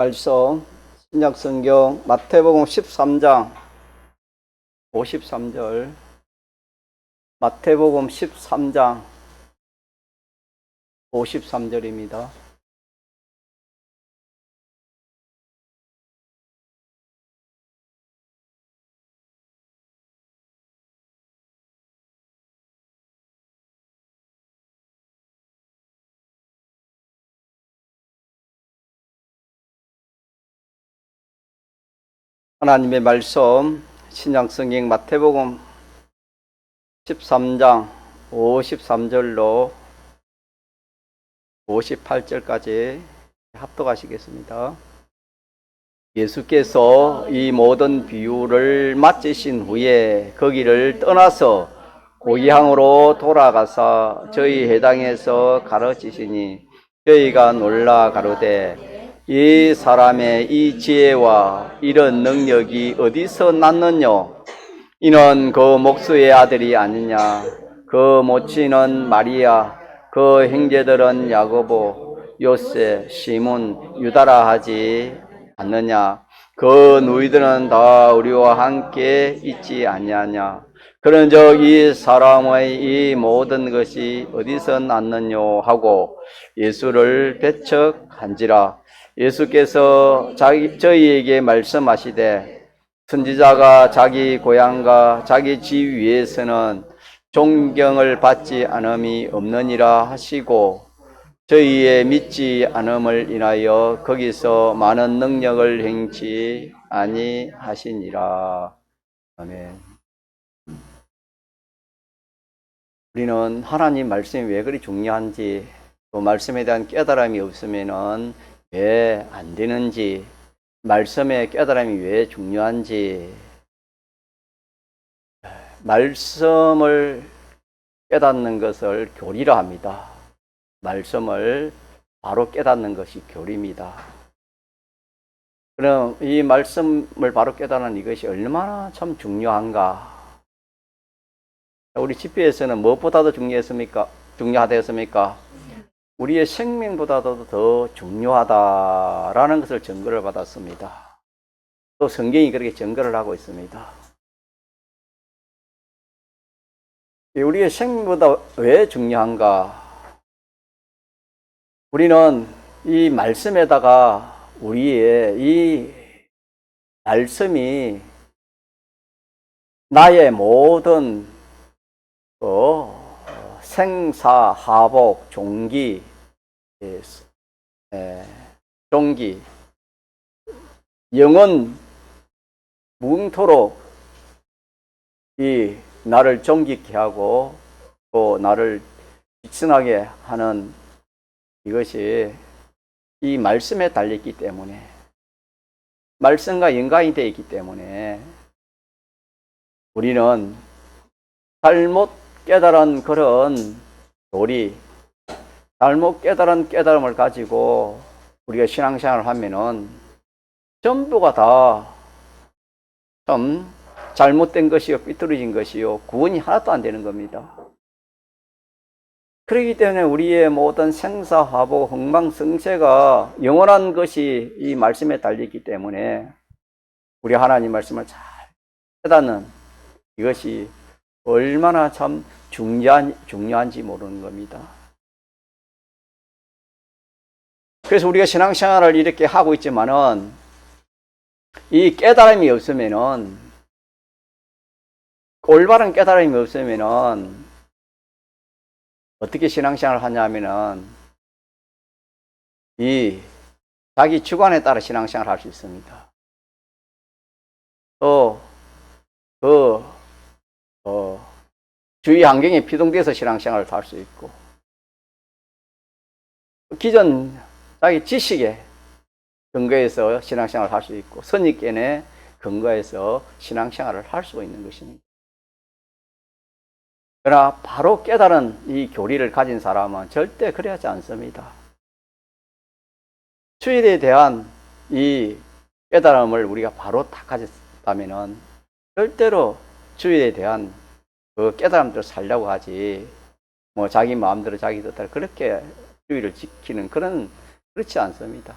말씀 신약성경 마태복음 13장 53절, 마태복음 13장 53절입니다. 하나님의 말씀 신약성경 마태복음 13장 53절로 58절까지 합독하시겠습니다. 예수께서 이 모든 비유를 마치신 후에 거기를 떠나서 고향으로 돌아가사 저희 회당에서 가르치시니 저희가 놀라 가로되 이 사람의 이 지혜와 이런 능력이 어디서 났느냐? 이는 그 목수의 아들이 아니냐? 그 모친은 마리아, 그 형제들은 야고보, 요세, 시몬, 유다라 하지 않느냐? 그 누이들은 다 우리와 함께 있지 아니하냐? 그런즉 이 사람의 이 모든 것이 어디서 났느냐 하고 예수를 배척한지라. 예수께서 저희에게 말씀하시되 선지자가 자기 고향과 자기 집 위에서는 존경을 받지 않음이 없느니라 하시고 저희의 믿지 않음을 인하여 거기서 많은 능력을 행치 아니하시니라. 아멘. 우리는 하나님 말씀이 왜 그리 중요한지, 또 말씀에 대한 깨달음이 없으면은 왜 안 되는지, 말씀의 깨달음이 왜 중요한지, 말씀을 깨닫는 것을 교리라 합니다. 말씀을 바로 깨닫는 것이 교리입니다. 그럼 이 말씀을 바로 깨닫는 이것이 얼마나 참 중요한가? 우리 집회에서는 무엇보다도 중요하다였습니까? 우리의 생명보다도 더 중요하다라는 것을 증거를 받았습니다. 또 성경이 그렇게 증거를 하고 있습니다. 우리의 생명보다 왜 중요한가? 우리는 이 말씀에다가 우리의 이 말씀이 나의 모든 생사, 하복, 종기, 영원 무궁토록 이 나를 존귀케 하고 또 나를 비천하게 하는 이것이 이 말씀에 달려있기 때문에, 말씀과 연관이 되어 있기 때문에 우리는 잘못 깨달은 그런 교리, 잘못 깨달은 깨달음을 가지고 우리가 신앙생활을 하면은 전부가 다 좀 잘못된 것이요, 삐뚤어진 것이요, 구원이 하나도 안 되는 겁니다. 그렇기 때문에 우리의 모든 생사화복, 흥망성쇠가 영원한 것이 이 말씀에 달려있기 때문에 우리 하나님 말씀을 잘 깨닫는 이것이 얼마나 참 중요한지 모르는 겁니다. 그래서 우리가 신앙생활을 이렇게 하고 있지만은 이 깨달음이 없으면은, 올바른 깨달음이 없으면은 어떻게 신앙생활을 하냐면은 이 자기 주관에 따라 신앙생활을 할 수 있습니다. 또 주위 환경에 피동돼서 신앙생활을 할 수 있고, 기존 자기 지식에 근거해서 신앙생활을 할 수 있고, 선입견에 근거해서 신앙생활을 할 수 있는 것입니다. 그러나 바로 깨달은 이 교리를 가진 사람은 절대 그래하지 않습니다. 주일에 대한 이 깨달음을 우리가 바로 다 가졌다면은 절대로 주일에 대한 그 깨달음대로 살려고 하지, 뭐 자기 마음대로 자기 뜻대로 그렇게 주의를 지키는 그렇지 않습니다.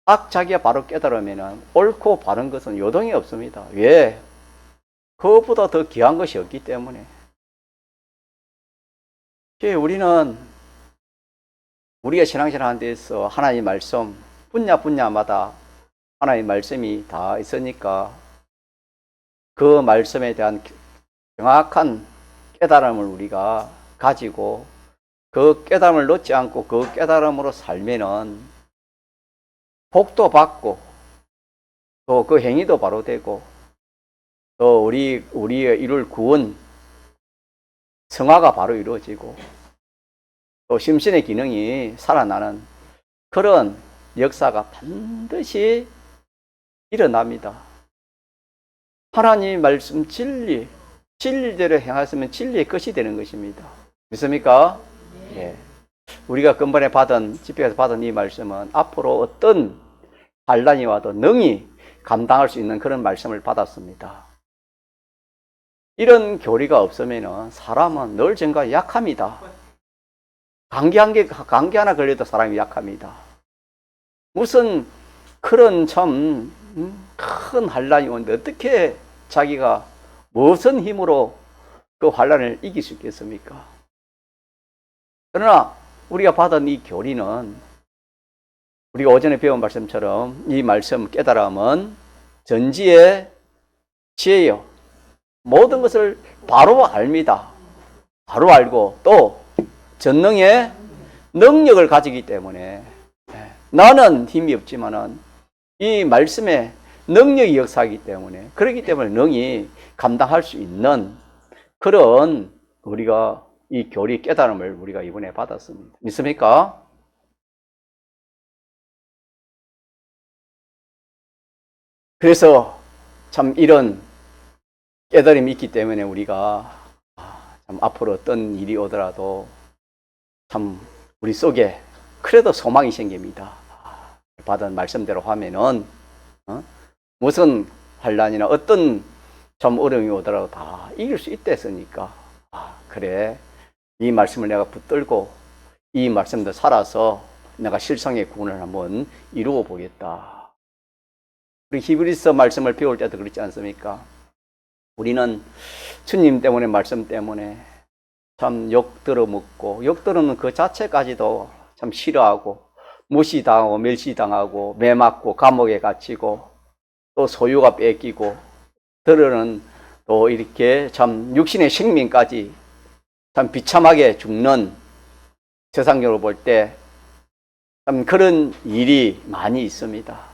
딱 자기가 바로 깨달으면 옳고 바른 것은 요동이 없습니다. 왜? 그것보다 더 귀한 것이 없기 때문에. 우리는 우리가 신앙생활하는 데서 하나님의 말씀 분야마다 하나님의 말씀이 다 있으니까 그 말씀에 대한 정확한 깨달음을 우리가 가지고 그 깨달음을 놓지 않고 그 깨달음으로 살면은 복도 받고 또 그 행위도 바로 되고 또 우리의 이룰 구원 성화가 바로 이루어지고 또 심신의 기능이 살아나는 그런 역사가 반드시 일어납니다. 하나님 말씀 진리대로 행하시면 진리의 것이 되는 것입니다. 믿습니까? 예. 우리가 근본에 집회에서 받은 이 말씀은 앞으로 어떤 환난이 와도 능히 감당할 수 있는 그런 말씀을 받았습니다. 이런 교리가 없으면 사람은 늘 정말 약합니다. 감기 하나 걸려도 사람이 약합니다. 무슨 그런 참 큰 환난이 오는데 어떻게 자기가 무슨 힘으로 그 환난을 이길 수 있겠습니까? 그러나 우리가 받은 이 교리는 우리가 오전에 배운 말씀처럼 이 말씀 깨달음은 전지의 지혜요. 모든 것을 바로 압니다. 바로 알고 또 전능의 능력을 가지기 때문에 나는 힘이 없지만은 이 말씀에 능력이 역사하기 때문에 그렇기 때문에 능히 감당할 수 있는 그런 우리가 이 교리 깨달음을 우리가 이번에 받았습니다. 믿습니까? 그래서 참 이런 깨달음이 있기 때문에 우리가 참 앞으로 어떤 일이 오더라도 참 우리 속에 그래도 소망이 생깁니다. 받은 말씀대로 하면은 무슨 환난이나 어떤 참 어려움이 오더라도 다 이길 수 있다 했으니까 그래 이 말씀을 내가 붙들고 이 말씀도 살아서 내가 실상의 구원을 한번 이루어 보겠다. 우리 히브리서 말씀을 배울 때도 그렇지 않습니까? 우리는 주님 때문에 말씀 때문에 참 욕 들어먹고 욕 들어먹는 그 자체까지도 참 싫어하고 무시당하고 멸시당하고 매맞고 감옥에 갇히고 또 소유가 뺏기고 들어는 또 이렇게 참 육신의 생명까지 참 비참하게 죽는 세상적으로 볼 때 참 그런 일이 많이 있습니다.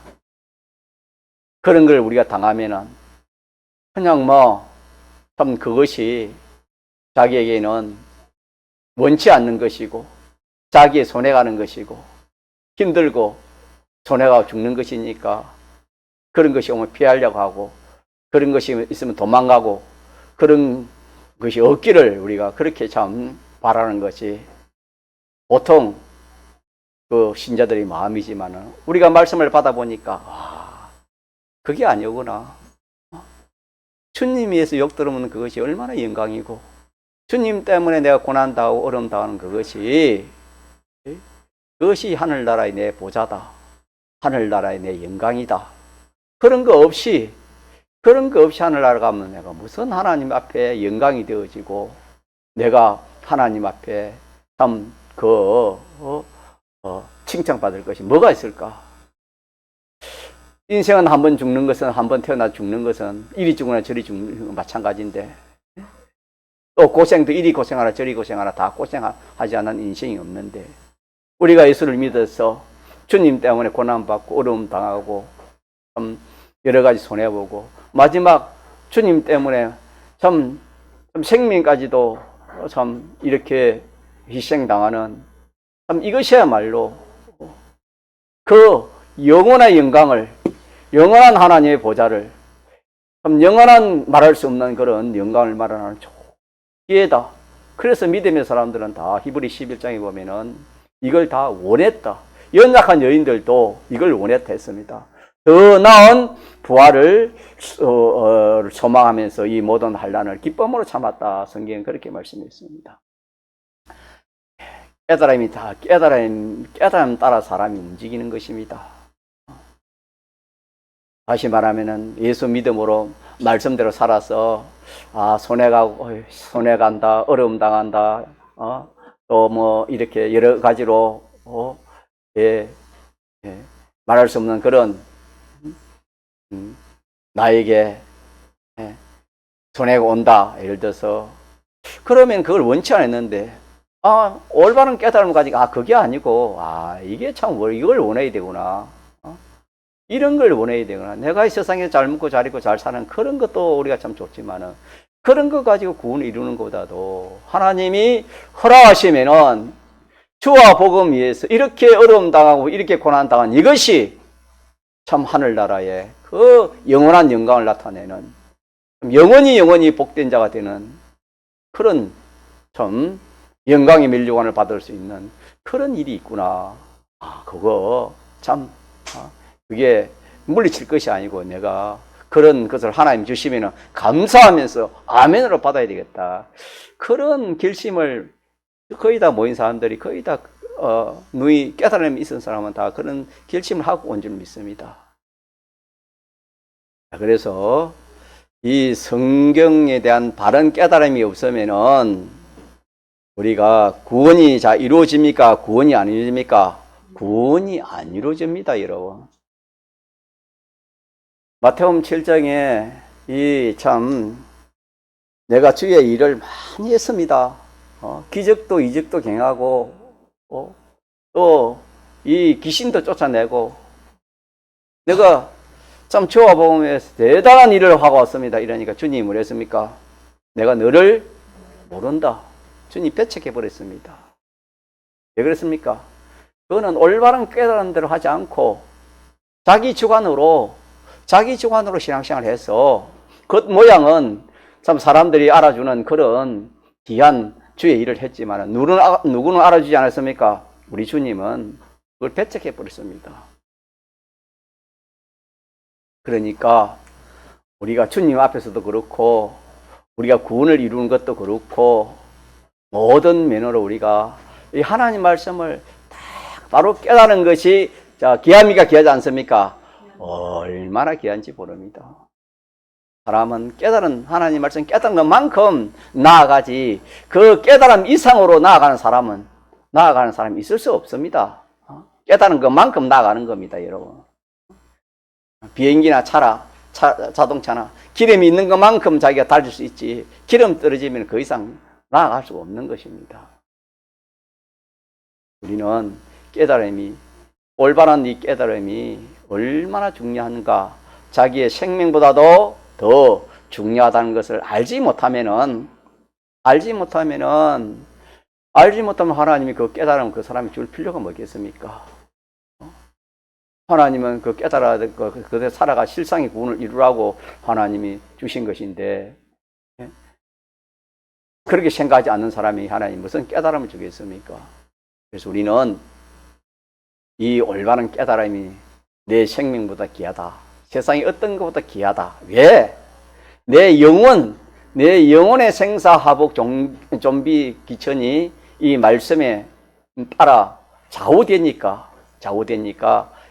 그런 걸 우리가 당하면은 그냥 참 그것이 자기에게는 원치 않는 것이고 자기의 손해가는 것이고 힘들고 손해가 죽는 것이니까 그런 것이 오면 피하려고 하고 그런 것이 있으면 도망가고 그런 것이 없기를 우리가 그렇게 참 바라는 것이 보통 그 신자들의 마음이지만은 우리가 말씀을 받아보니까 그게 아니구나. 주님 위해서 욕 들으면 그것이 얼마나 영광이고 주님 때문에 내가 고난당하고 어려움 당하는 그것이 하늘나라의 내 보좌다. 하늘나라의 내 영광이다. 그런 거 없이 하늘나라 가면 내가 무슨 하나님 앞에 영광이 되어지고 내가 하나님 앞에 참 칭찬받을 것이 뭐가 있을까? 인생은 한 번 죽는 것은 한 번 태어나 죽는 것은 이리 죽거나 저리 죽는 건 마찬가지인데 또 고생도 이리 고생하라 저리 고생하라 다 고생하지 않은 인생이 없는데 우리가 예수를 믿어서 주님 때문에 고난받고 어려움 당하고 참 여러 가지 손해보고 마지막 주님 때문에 참 생명까지도 참 이렇게 희생당하는 참 이것이야말로 그 영원한 영광을 영원한 하나님의 보좌를 참 영원한 말할 수 없는 그런 영광을 말하는 기회다. 그래서 믿음의 사람들은 다 히브리 11장에 보면은 이걸 다 원했다. 연약한 여인들도 이걸 원했다 했습니다. 더 나은 부활을 소망하면서 이 모든 환난을 기쁨으로 참았다. 성경은 그렇게 말씀했습니다. 깨달음이 다 깨달음 따라 사람이 움직이는 것입니다. 다시 말하면은 예수 믿음으로 말씀대로 살아서 손해 간다, 어려움 당한다, 또 뭐 이렇게 여러 가지로 예, 말할 수 없는 그런 나에게 손해가 온다. 예를 들어서 그러면 그걸 원치 않았는데 올바른 깨달음을 가지고 그게 아니고 이게 참 이걸 원해야 되구나. 이런 걸 원해야 되구나. 내가 이 세상에 잘 먹고 잘 입고 잘 사는 그런 것도 우리가 참 좋지만은 그런 거 가지고 구원을 이루는 것보다도 하나님이 허락하시면은 주와 복음 위해서 이렇게 어려움 당하고 이렇게 고난 당한 이것이 참 하늘나라의 그 영원한 영광을 나타내는 영원히 복된 자가 되는 그런 참 영광의 면류관을 받을 수 있는 그런 일이 있구나. 그거 참 그게 물리칠 것이 아니고 내가 그런 것을 하나님 주시면 감사하면서 아멘으로 받아야 되겠다. 그런 결심을 거의 다 모인 사람들이 거의 다 누이 깨달음이 있은 사람은 다 그런 결심을 하고 온 줄 믿습니다. 그래서 이 성경에 대한 바른 깨달음이 없으면은 우리가 구원이 이루어집니까? 구원이 안 이루어집니까? 구원이 안 이루어집니다, 여러분. 마태복음 7장에 내가 주의 일을 많이 했습니다. 기적도 이적도 행하고 또 이 귀신도 쫓아내고 내가 참 주와 복음에서 대단한 일을 하고 왔습니다. 이러니까 주님이 뭐랬습니까? 내가 너를 모른다. 주님이 배척해 버렸습니다. 왜 그랬습니까? 그거는 올바른 깨달은 대로 하지 않고 자기 주관으로 신앙생활을 해서 그 모양은 참 사람들이 알아주는 그런 귀한 주의 일을 했지만 누구는 알아주지 않았습니까? 우리 주님은 그걸 배척해 버렸습니다. 그러니까 우리가 주님 앞에서도 그렇고 우리가 구원을 이루는 것도 그렇고 모든 면으로 우리가 이 하나님 말씀을 바로 깨달은 것이 귀합니까? 귀하지 않습니까? 얼마나 귀한지 모릅니다. 사람은 깨달은 하나님 말씀 깨달은 것만큼 나아가지 그 깨달음 이상으로 나아가는 사람이 있을 수 없습니다. 깨달은 것만큼 나아가는 겁니다, 여러분. 비행기나 자동차나 기름이 있는 것만큼 자기가 달릴 수 있지 기름 떨어지면 그 이상 나아갈 수 없는 것입니다. 우리는 올바른 이 깨달음이 얼마나 중요한가, 자기의 생명보다도 더 중요하다는 것을 알지 못하면 하나님이 그 깨달음 그 사람이 줄 필요가 뭐겠습니까? 하나님은 그 깨달아야 될 거, 그대로 살아가 실상의 구원을 이루라고 하나님이 주신 것인데, 그렇게 생각하지 않는 사람이 하나님 무슨 깨달음을 주겠습니까? 그래서 우리는 이 올바른 깨달음이 내 생명보다 귀하다. 세상의 어떤 것보다 귀하다. 왜? 내 영혼의 생사화복 좀비 기천이 이 말씀에 따라 좌우되니까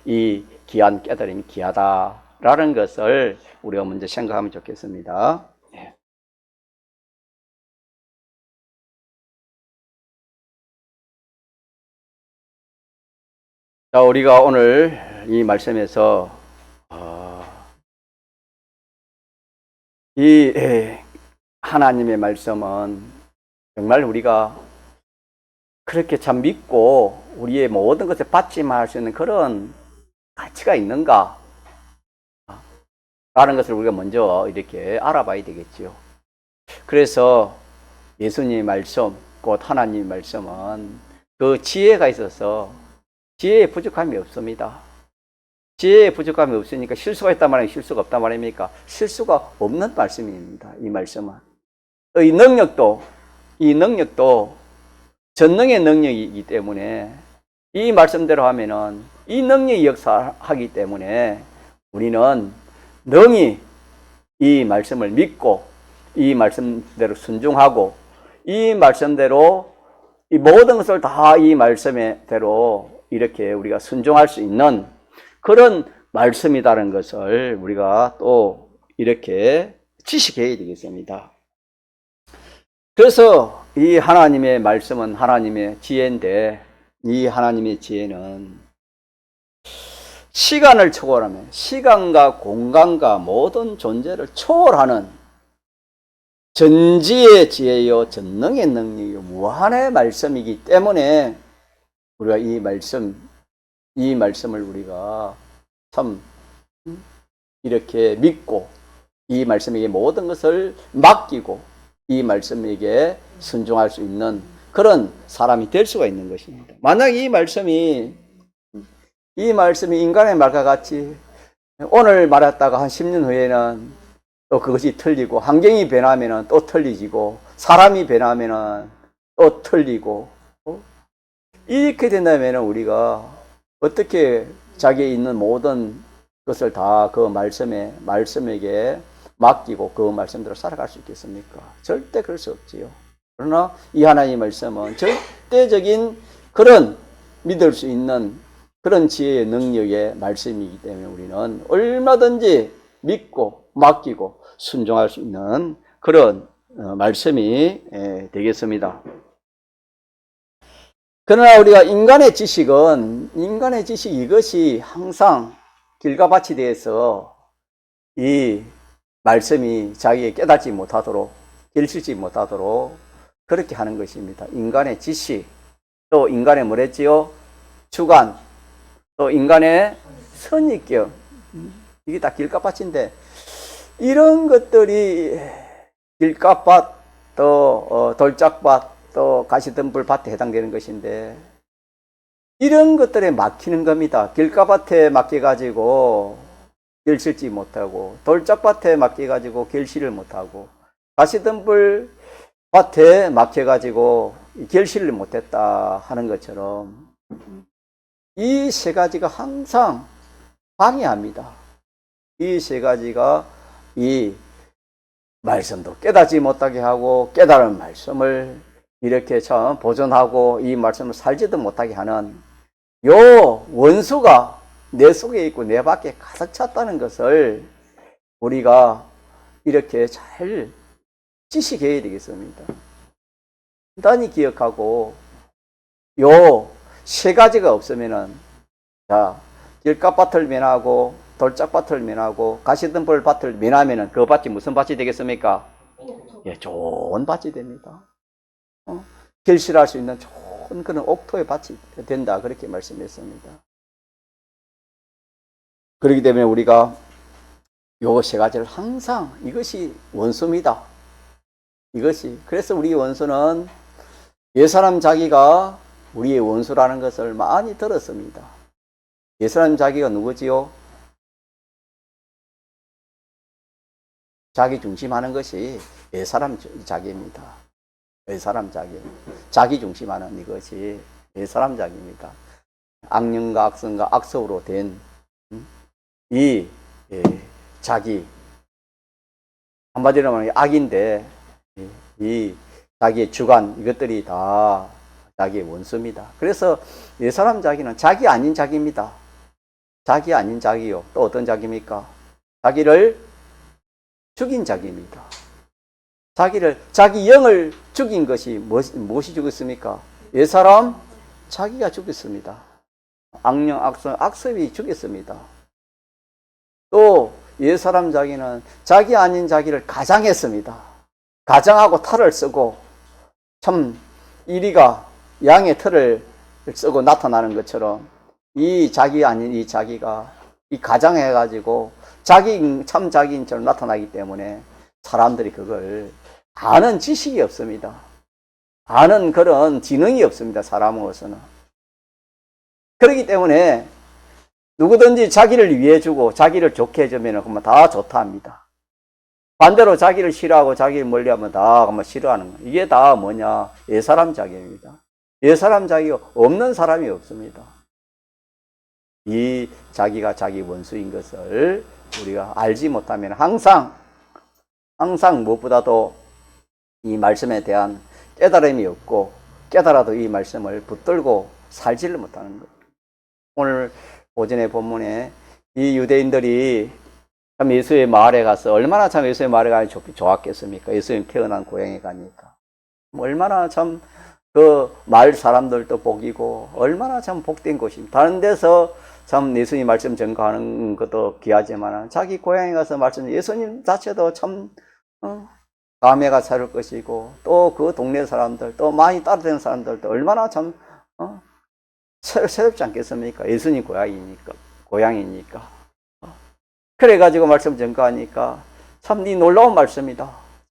이 귀한 깨달음이 귀하다라는 것을 우리가 먼저 생각하면 좋겠습니다. 자, 우리가 오늘 이 말씀에서 이 하나님의 말씀은 정말 우리가 그렇게 참 믿고 우리의 모든 것을 받지만 할 수 있는 그런 가치가 있는가? 라는 것을 우리가 먼저 이렇게 알아봐야 되겠죠. 그래서 예수님의 말씀, 곧 하나님의 말씀은 그 지혜가 있어서 지혜에 부족함이 없습니다. 지혜에 부족함이 없으니까 실수가 있단 말이에요? 실수가 없단 말입니까? 실수가 없는 말씀입니다. 이 말씀은. 이 능력도 전능의 능력이기 때문에 이 말씀대로 하면은 이 능력이 역사하기 때문에 우리는 능히 이 말씀을 믿고 이 말씀대로 순종하고 이 말씀대로 이 모든 것을 다 이 말씀대로 이렇게 우리가 순종할 수 있는 그런 말씀이다라는 것을 우리가 또 이렇게 지식해야 되겠습니다. 그래서 이 하나님의 말씀은 하나님의 지혜인데, 이 하나님의 지혜는 시간을 초월하면 시간과 공간과 모든 존재를 초월하는 전지의 지혜요 전능의 능력이요 무한의 말씀이기 때문에 우리가 이 말씀을 우리가 참 이렇게 믿고 이 말씀에게 모든 것을 맡기고 이 말씀에게 순종할 수 있는 그런 사람이 될 수가 있는 것입니다. 만약 이 말씀이 인간의 말과 같이 오늘 말했다가 한 10년 후에는 또 그것이 틀리고, 환경이 변하면은 또 틀리지고, 사람이 변하면은 또 틀리고, 이렇게 된다면 우리가 어떻게 자기에 있는 모든 것을 다 그 말씀에게 맡기고 그 말씀대로 살아갈 수 있겠습니까? 절대 그럴 수 없지요. 그러나 이 하나님의 말씀은 절대적인 그런 믿을 수 있는 그런 지혜의 능력의 말씀이기 때문에 우리는 얼마든지 믿고 맡기고 순종할 수 있는 그런 말씀이 되겠습니다. 그러나 우리가 인간의 지식 이것이 항상 길과 밭에 대해서 이 말씀이 자기에 깨닫지 못하도록, 길치지 못하도록 그렇게 하는 것입니다. 인간의 지식, 또 인간의 뭐랬지요? 주관, 또 인간의 선입견, 이게 다 길과 밭인데, 이런 것들이 길과 밭, 또 돌짝밭, 또 가시덤불 밭에 해당되는 것인데, 이런 것들에 막히는 겁니다. 길가 밭에 맡겨가지고 길 실지 못하고, 돌짝밭에 맡겨가지고 결실을 못하고, 가시덤불 밭에 막혀가지고 결실을 못했다 하는 것처럼 이 세 가지가 항상 방해합니다. 이 세 가지가 이 말씀도 깨닫지 못하게 하고, 깨달은 말씀을 이렇게 참 보존하고 이 말씀을 살지도 못하게 하는 요 원수가 내 속에 있고 내 밖에 가득 찼다는 것을 우리가 이렇게 잘 지식해야 되겠습니다. 단히 기억하고 요 세 가지가 없으면은, 자, 길가밭을 면하고 돌짝밭을 면하고 가시덤불 밭을 면하면은 그 밭이 무슨 밭이 되겠습니까? 예, 좋은 밭이 됩니다. 결실할 수 있는 좋은 그런 옥토의 밭이 된다, 그렇게 말씀했습니다. 그렇기 때문에 우리가 요 세 가지를 항상, 이것이 원수입니다. 그래서 우리 원수는 옛사람 자기가 우리의 원수라는 것을 많이 들었습니다. 옛사람 자기가 누구지요? 자기 중심하는 것이 옛사람 자기입니다. 옛사람 자기. 자기 중심하는 이것이 옛사람 자기입니다. 악령과 악성과 악성으로 된 이 자기. 한마디로 말하면 악인데, 이 자기의 주관, 이것들이 다 자기의 원수입니다. 그래서 옛사람 자기는 자기 아닌 자기입니다. 자기 아닌 자기요. 또 어떤 자기입니까? 자기를 죽인 자기입니다. 자기 영을 죽인 것이 무엇이 죽었습니까? 옛사람 자기가 죽였습니다. 악령, 악습이 죽였습니다. 또 옛사람 자기는 자기 아닌 자기를 가장했습니다. 가장하고 탈을 쓰고, 참 이리가 양의 털을 쓰고 나타나는 것처럼 이 자기 아닌 이 자기가 이 가장해가지고 참 자기인처럼 나타나기 때문에 사람들이 그걸 아는 지식이 없습니다. 아는 그런 지능이 없습니다. 사람으로서는. 그렇기 때문에 누구든지 자기를 위해주고 자기를 좋게 해주면 그러면 다 좋다 합니다. 반대로 자기를 싫어하고 자기를 멀리하면 다 싫어하는 거예요. 이게 다 뭐냐? 옛사람 자기입니다. 옛사람 자기가 없는 사람이 없습니다. 이 자기가 자기 원수인 것을 우리가 알지 못하면 항상 무엇보다도 이 말씀에 대한 깨달음이 없고, 깨달아도 이 말씀을 붙들고 살지를 못하는 것. 오늘 오전의 본문에 이 유대인들이 참 예수의 마을에 가서 얼마나 참 예수의 마을에 가니 좋았겠습니까? 예수님 태어난 고향에 가니까. 얼마나 참 그 마을 사람들도 복이고 얼마나 참 복된 곳입니다. 다른 데서 참 예수님 말씀 전가하는 것도 귀하지만 자기 고향에 가서 말씀 예수님 자체도 참 감회가 차릴 것이고 또 그 동네 사람들 또 많이 따르는 사람들도 얼마나 참 새롭지 않겠습니까? 예수님 고향이니까. 그래가지고 말씀 전가하니까 참 이 놀라운 말씀이다.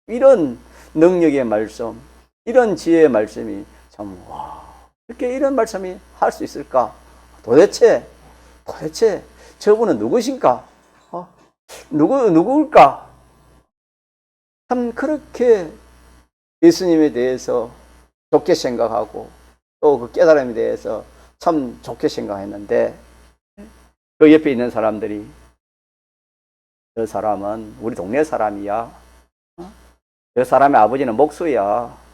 이런 능력의 말씀, 이런 지혜의 말씀이 참, 와, 이렇게 이런 말씀이 할 수 있을까? 도대체 저분은 누구신가? 누구일까? 참 그렇게 예수님에 대해서 좋게 생각하고 또 그 깨달음에 대해서 참 좋게 생각했는데 그 옆에 있는 사람들이 저 사람은 우리 동네 사람이야. 저 사람의 아버지는 목수야.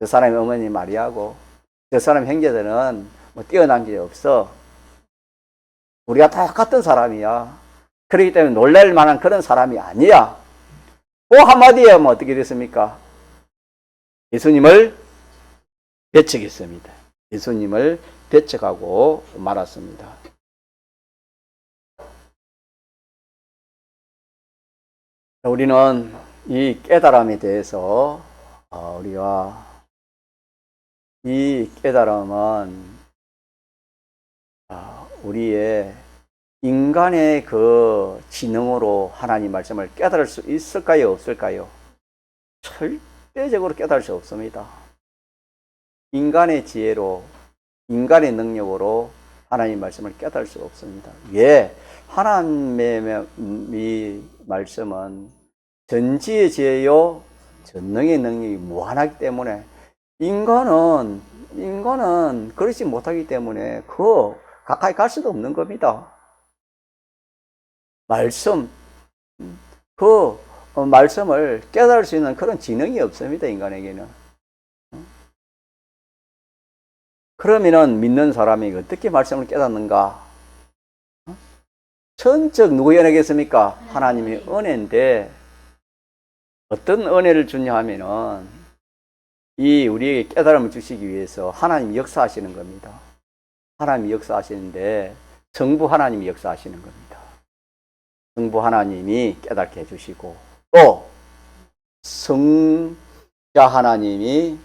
저 사람의 어머니 마리아고 저 사람 형제들은 뭐 뛰어난 게 없어. 우리가 다 같은 사람이야. 그렇기 때문에 놀랄 만한 그런 사람이 아니야. 그 한마디에 하면 어떻게 됐습니까? 예수님을 배척했습니다. 예수님을 배척하고 말았습니다. 우리는 이 깨달음에 대해서 우리가 이 깨달음은 우리의 인간의 그 지능으로 하나님 말씀을 깨달을 수 있을까요? 없을까요? 절대적으로 깨달을 수 없습니다. 인간의 지혜로, 인간의 능력으로 하나님 말씀을 깨달을 수 없습니다. 왜? 하나님의 이 말씀은 전지의 지혜요, 전능의 능력이 무한하기 때문에 인간은 그렇지 못하기 때문에 그 가까이 갈 수도 없는 겁니다. 그 말씀을 깨달을 수 있는 그런 지능이 없습니다, 인간에게는. 그러면은 믿는 사람이 어떻게 말씀을 깨닫는가? 전적 누구의 은혜겠습니까? 하나님의 은혜인데 어떤 은혜를 주냐 하면은 이 우리에게 깨달음을 주시기 위해서 하나님이 역사하시는 겁니다. 하나님이 역사하시는데 성부 하나님이 역사하시는 겁니다. 성부 하나님이 깨닫게 해주시고 또 성자 하나님이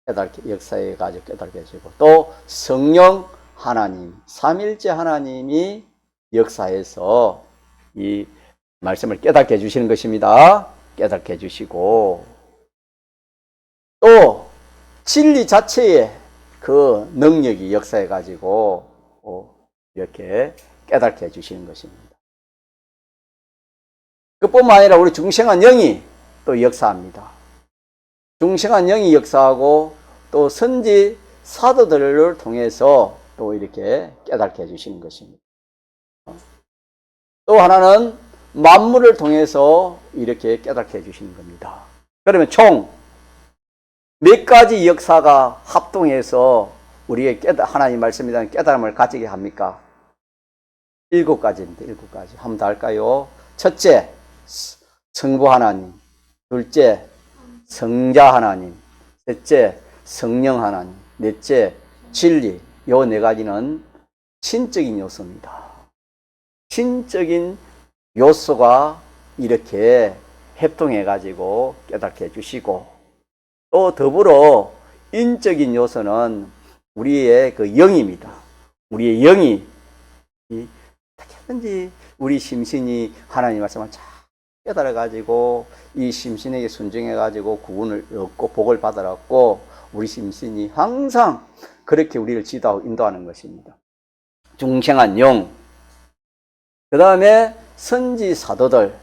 깨닫게 역사해가지고 깨닫게 해주시고 또 성령 하나님 삼일째 하나님이 역사해서 이 말씀을 깨닫게 해주시는 것입니다. 깨닫게 해주시고 또 진리 자체의 그 능력이 역사해가지고 이렇게 깨닫게 해주시는 것입니다. 그뿐만 아니라 우리 중생한 영이 또 역사합니다. 중생한 영이 역사하고 또 선지 사도들을 통해서 또 이렇게 깨닫게 해주시는 것입니다. 또 하나는 만물을 통해서 이렇게 깨닫게 해주시는 겁니다. 그러면 총 몇 가지 역사가 합동해서 우리의 하나님 말씀에 대한 깨달음을 가지게 합니까? 7가지입니다. 7가지. 한번 더 할까요? 첫째, 성부 하나님. 둘째, 성자 하나님. 셋째, 성령 하나님. 넷째, 진리. 요 4가지는 신적인 요소입니다. 신적인 요소가 이렇게 협동해가지고 깨닫게 해주시고 또 더불어 인적인 요소는 우리의 그 영입니다. 우리의 영이 어떻게든지 우리 심신이 하나님 말씀을 잘 깨달아가지고 이 심신에게 순종해가지고 구원을 얻고 복을 받아갖고 우리 심신이 항상 그렇게 우리를 지도하고 인도하는 것입니다. 중생한 영, 그 다음에 선지사도들,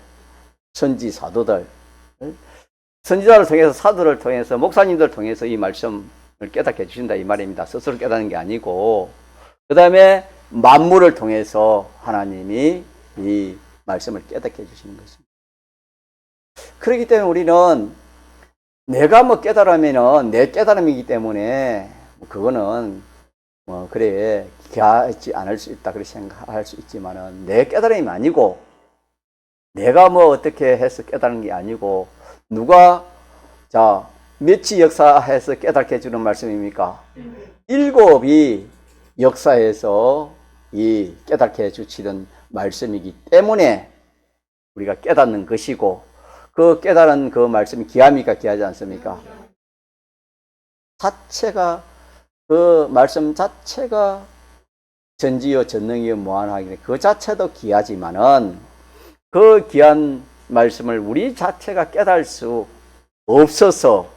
선지자를 통해서 사도를 통해서 목사님들 통해서 이 말씀을 깨닫게 해주신다 이 말입니다. 스스로 깨닫는 게 아니고 그 다음에 만물을 통해서 하나님이 이 말씀을 깨닫게 해주시는 것입니다. 그렇기 때문에 우리는 내가 뭐 깨달으면은 내 깨달음이기 때문에 그거는 그래 귀하지 않을 수 있다 그렇게 생각할 수 있지만은 내 깨달음이 아니고 내가 어떻게 해서 깨달은 게 아니고 누가 자 몇이 역사해서 깨닫게 해주는 말씀입니까? 일곱이 역사해서 이 깨닫게 해주시는 말씀이기 때문에 우리가 깨닫는 것이고 그 깨달은 그 말씀이 귀합니까? 귀하지 않습니까? 자체가 그 말씀 자체가 전지요 전능이요 무한하기 그 자체도 귀하지만은 그 귀한 말씀을 우리 자체가 깨달을 수 없어서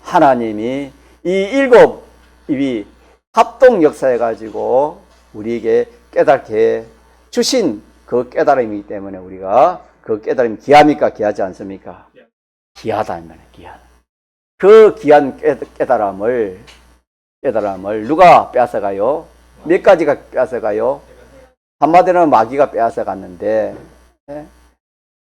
하나님이 이 일곱이 합동 역사해 가지고 우리에게 깨닫게 주신 그 깨달음이기 때문에 우리가 그 깨달음이 귀합니까? 귀하지 않습니까? 귀하다 이 말이에요. 귀하다. 그 귀한 깨달음을 누가 빼앗아가요? 몇 가지가 빼앗아가요? 한마디로는 마귀가 빼앗아갔는데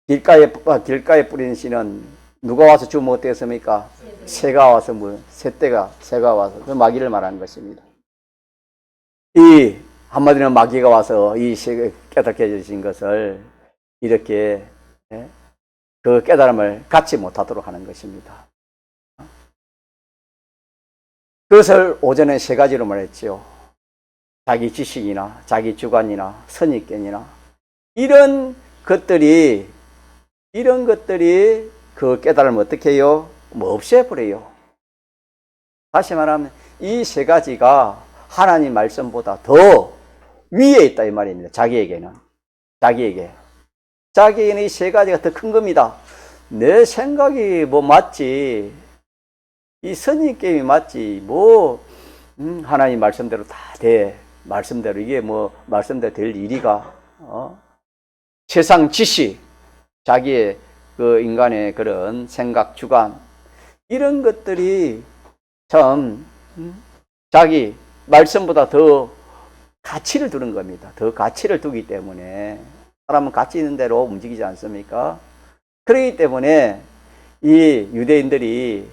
길가에 뿌리는 씨는 누가 와서 주면 어땠습니까? 새가 와서 새가 와서 그 마귀를 말하는 것입니다. 이 한마디로는 마귀가 와서 이 깨닫게 해주신 것을 이렇게 그 깨달음을 갖지 못하도록 하는 것입니다. 그것을 오전에 세 가지로 말했지요. 자기 지식이나 자기 주관이나 선입견이나 이런 것들이 그 깨달음을 어떻게 해요? 없애버려요. 다시 말하면 이 세 가지가 하나님 말씀보다 더 위에 있다 이 말입니다. 자기에게는 이 세 가지가 더 큰 겁니다. 내 생각이 맞지, 이 선입견이 맞지, 하나님 말씀대로 다 돼. 말씀대로 이게 말씀대로 될 일이가 세상 지식, 자기의 그 인간의 그런 생각, 주관 이런 것들이 참 자기 말씀보다 더 가치를 두는 겁니다. 더 가치를 두기 때문에 사람은 가치 있는 대로 움직이지 않습니까? 그렇기 때문에 이 유대인들이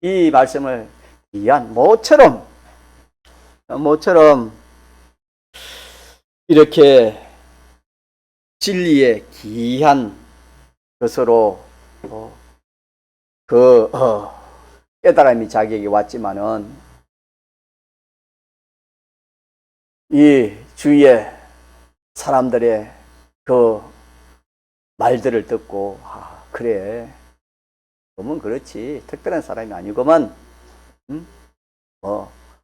이 말씀을 귀한 모처럼 이렇게 진리의 귀한 것으로 깨달음이 자기에게 왔지만은 이 주위의 사람들의 그 말들을 듣고 그래 그러면 그렇지 특별한 사람이 아니구만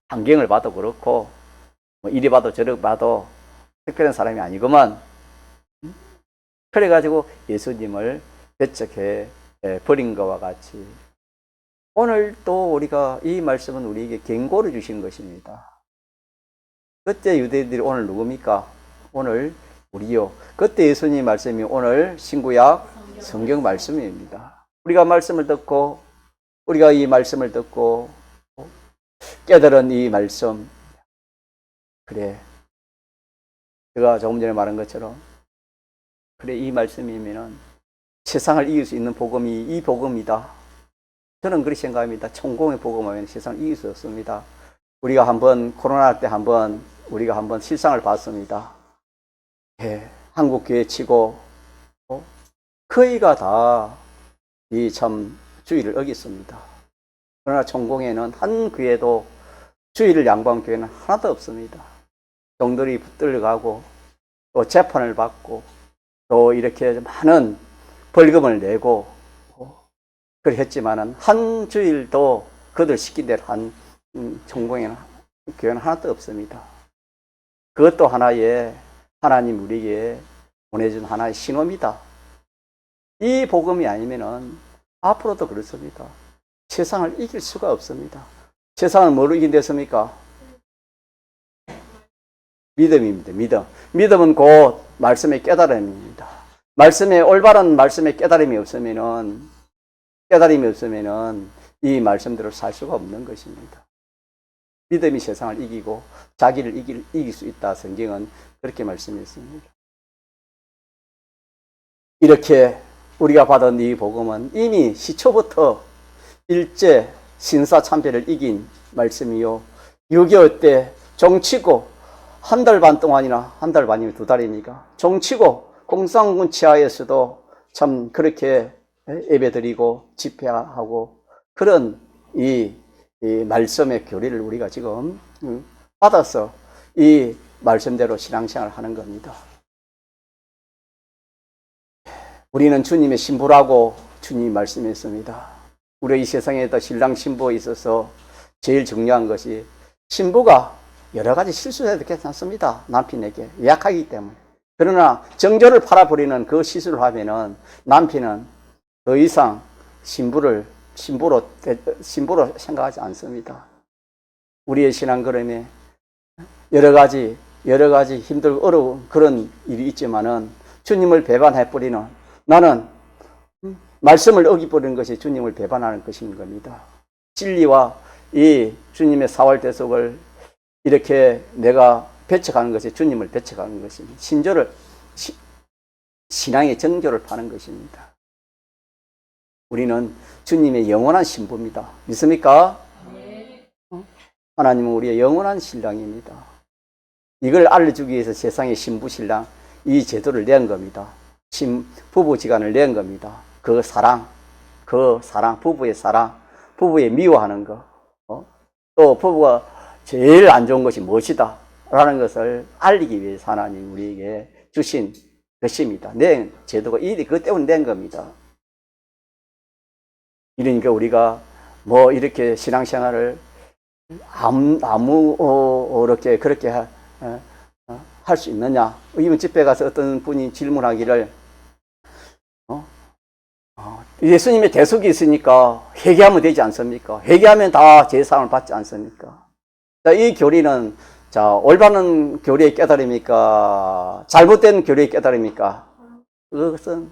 환경을 봐도 그렇고 이리 봐도 저리 봐도 특별한 사람이 아니구만 그래가지고 예수님을 배척해 버린 것과 같이 오늘 또 우리가 이 말씀은 우리에게 경고를 주신 것입니다. 그때 유대인들이 오늘 누굽니까? 오늘 우리요. 그때 예수님 말씀이 오늘 신구약 성경 말씀입니다. 우리가 이 말씀을 듣고 깨달은 이 말씀 그래 제가 조금 전에 말한 것처럼 그래 이 말씀이면은 세상을 이길 수 있는 복음이 이 복음이다. 저는 그렇게 생각합니다. 천공의 복음하면 세상을 이길 수 없습니다. 우리가 코로나 때 우리가 한번 실상을 봤습니다. 한국 교회 치고 거의가 다 이 참 주의를 어겼습니다. 그러나 천공에는 한 교회도 주의를 양보한 교회는 하나도 없습니다. 종들이 붙들려가고 또 재판을 받고 또 이렇게 많은 벌금을 내고 그렇게 했지만은 한 주일도 그들 시킨 대로 한 천공에는 교회는 하나도 없습니다. 그것도 하나의 하나님 우리에게 보내준 하나의 신호입니다. 이 복음이 아니면은 앞으로도 그렇습니다. 세상을 이길 수가 없습니다. 세상을 뭐로 이긴댔습니까? 믿음입니다. 믿음은 곧 말씀의 깨달음입니다. 올바른 말씀의 깨달음이 없으면은 이 말씀대로 살 수가 없는 것입니다. 믿음이 세상을 이기고 자기를 이길 수 있다. 성경은 그렇게 말씀했습니다. 이렇게 우리가 받은 이 복음은 이미 시초부터 일제 신사참배를 이긴 말씀이요 6.25 때 종치고 한 달 반 동안이나 한 달 반이면 두 달이니까 종치고 공산군 치하에서도 참 그렇게 예배드리고 집회하고 그런 이 말씀의 교리를 우리가 지금 받아서 이 말씀대로 신앙생활을 하는 겁니다. 우리는 주님의 신부라고 주님이 말씀했습니다. 우리 이 세상에다 신랑 신부에 있어서 제일 중요한 것이 신부가 여러 가지 실수해도 괜찮습니다. 남편에게 약하기 때문에. 그러나 정조를 팔아버리는 그 시술을 하면은 남편은 더 이상 신부로 생각하지 않습니다. 우리의 신앙 걸음에 여러 가지 힘들고 어려운 그런 일이 있지만은 주님을 배반해버리는 나는 말씀을 어기버리는 것이 주님을 배반하는 것인 겁니다. 진리와 이 주님의 사활 대속을 이렇게 내가 배척하는 것이 주님을 배척하는 것입니다. 신앙의 정조를 파는 것입니다. 우리는 주님의 영원한 신부입니다. 믿습니까? 네. 하나님은 우리의 영원한 신랑입니다. 이걸 알려주기 위해서 세상의 신부 신랑 이 제도를 낸 겁니다. 부부지간을 낸 겁니다. 그 사랑, 부부의 사랑, 부부의 미워하는 거, 또 부부가 제일 안 좋은 것이 무엇이다 라는 것을 알리기 위해서 하나님 우리에게 주신 것입니다. 낸 제도가 그것 때문에 낸 겁니다. 이러니까 우리가 뭐 이렇게 신앙생활을 이렇게 그렇게 할 수 있느냐? 이번 집회 가서 어떤 분이 질문하기를 예수님의 대속이 있으니까 회개하면 되지 않습니까? 회개하면 다 제사함을 받지 않습니까? 자, 이 교리는 올바른 교리의 깨달음입니까? 잘못된 교리의 깨달음입니까? 그것은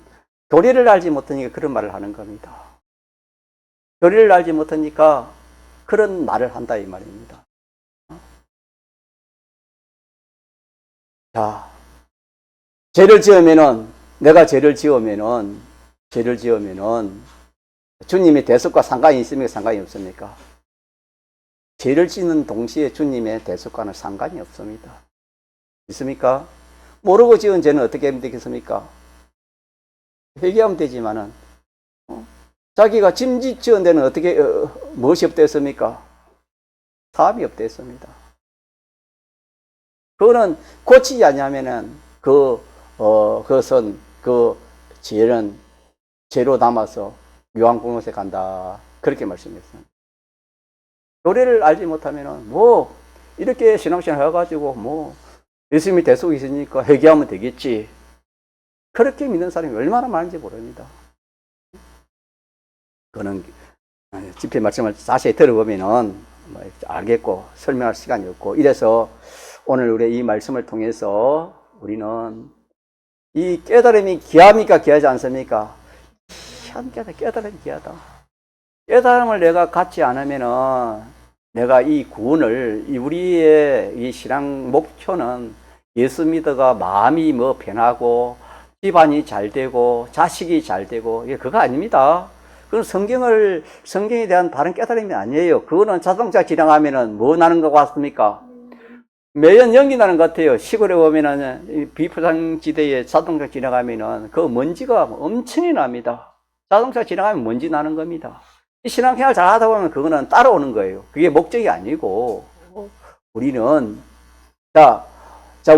교리를 알지 못하니까 그런 말을 하는 겁니다. 교리를 알지 못하니까 그런 말을 한다 이 말입니다. 자, 내가 죄를 지으면은 주님의 대속과 상관이 있습니까? 상관이 없습니까? 죄를 짓는 동시에 주님의 대속과는 상관이 없습니다. 있습니까? 모르고 지은 죄는 어떻게 하면 되겠습니까? 회개하면 되지만은 자기가 짐짓 지은 데는 어떻게 무엇이 없댔습니까? 사함이 없댔습니다. 그거는 고치지 않으면은 그것은 그 죄는 죄로 남아서 묘한공로에 간다. 그렇게 말씀했습니다. 교리를 알지 못하면은 이렇게 신앙생활 해가지고 예수님이 대속이 있으니까 회개하면 되겠지. 그렇게 믿는 사람이 얼마나 많은지 모릅니다. 그거는 집회 말씀을 자세히 들어보면은 알겠고 설명할 시간이 없고 이래서 오늘 우리 이 말씀을 통해서 우리는 이 깨달음이 귀합니까? 귀하지 않습니까? 깨달음이 귀하다. 깨달음을 내가 갖지 않으면은 내가 이 구원을 우리의 이 신앙 목표는 예수 믿어가 마음이 변하고 집안이 잘 되고 자식이 잘 되고 그거 아닙니다. 그건 성경에 대한 바른 깨달음이 아니에요. 그거는 자동차 지나가면은 뭐 나는 것 같습니까? 매연 연기 나는 것 같아요. 시골에 보면은 비포장지대에 자동차 지나가면은 그 먼지가 엄청이 납니다. 자동차 지나가면 먼지 나는 겁니다. 이 신앙생활 잘 하다 보면 그거는 따라오는 거예요. 그게 목적이 아니고 우리는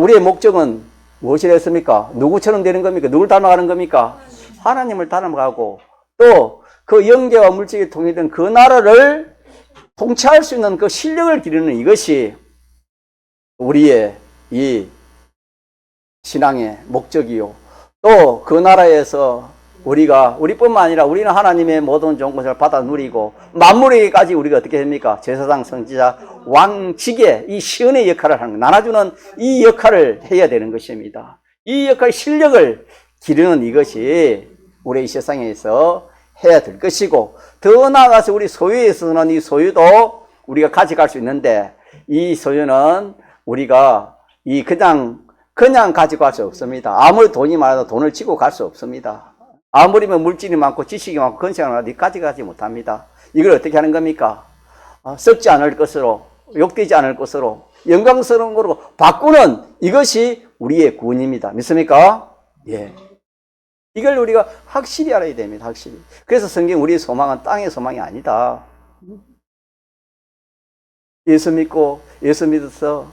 우리의 목적은 무엇이랬습니까? 누구처럼 되는 겁니까? 누굴 닮아가는 겁니까? 하나님을 닮아가고 또 그 영계와 물질이 통일된 그 나라를 통치할 수 있는 그 실력을 기르는 이것이 우리의 이 신앙의 목적이요. 또 그 나라에서 우리뿐만 아니라 우리는 하나님의 모든 좋은 것을 받아 누리고 만물에게까지 우리가 어떻게 됩니까? 제사장, 선지자, 왕직의 이 시은의 역할을 하는 나눠주는 이 역할을 해야 되는 것입니다. 이 역할 실력을 기르는 이것이 우리 이 세상에서 해야 될 것이고 더 나아가서 우리 소유에 있어서는 이 소유도 우리가 가져갈 수 있는데 이 소유는 우리가 그냥 가지고 갈 수 없습니다. 아무리 돈이 많아도 돈을 지고 갈 수 없습니다. 아무리 물질이 많고 지식이 많고 건강이 많아도 가져가지 못합니다. 이걸 어떻게 하는 겁니까? 썩지 않을 것으로, 욕되지 않을 것으로, 영광스러운 거로 바꾸는 이것이 우리의 구원입니다. 믿습니까? 예. 이걸 우리가 확실히 알아야 됩니다. 확실히. 그래서 성경 우리의 소망은 땅의 소망이 아니다. 예수 믿고 예수 믿어서